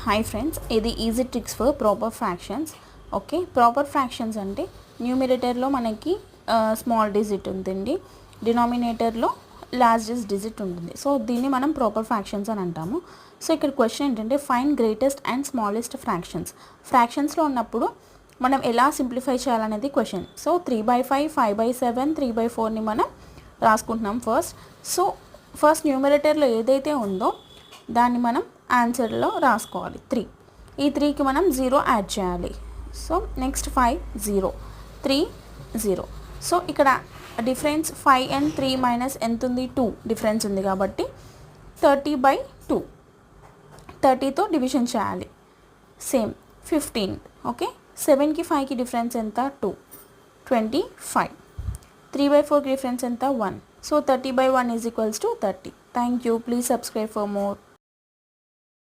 Hi friends, ఇది easy tricks for proper fractions. Okay, proper fractions అంటే న్యూమిరేటర్లో మనకి small digit ఉంటుంది, డినామినేటర్లో లార్జెస్ట్ డిజిట్ ఉంటుంది. సో దీన్ని మనం ప్రాపర్ ఫ్రాక్షన్స్ అని అంటాము. సో ఇక్కడ క్వశ్చన్ ఏంటంటే find greatest and smallest fractions. ఫ్రాక్షన్స్లో ఉన్నప్పుడు మనం ఎలా సింప్లిఫై చేయాలనేది క్వశ్చన్. సో 3/5, 5/7, 3/4ని మనం రాసుకుంటున్నాం ఫస్ట్ న్యూమిరేటర్లో ఏదైతే ఉందో దాన్ని మనం ఆన్సర్లో రాసుకోవాలి 3. ఈ 3కి మనం 0 యాడ్ చేయాలి. So next 5 0, 3 0. సో ఇక్కడ డిఫరెన్స్ 5 and 3 మైనస్ ఎంత ఉంది, 2 డిఫరెన్స్ ఉంది కాబట్టి 30/2, 30తో డివిజన్ చేయాలి. సేమ్ 15. ఓకే, 7కి 5కి డిఫరెన్స్ ఎంత, 2, 25. 3/4కి డిఫరెన్స్ ఎంత, 1. So 30/1 is equals to 30. Thank you. Please subscribe for more.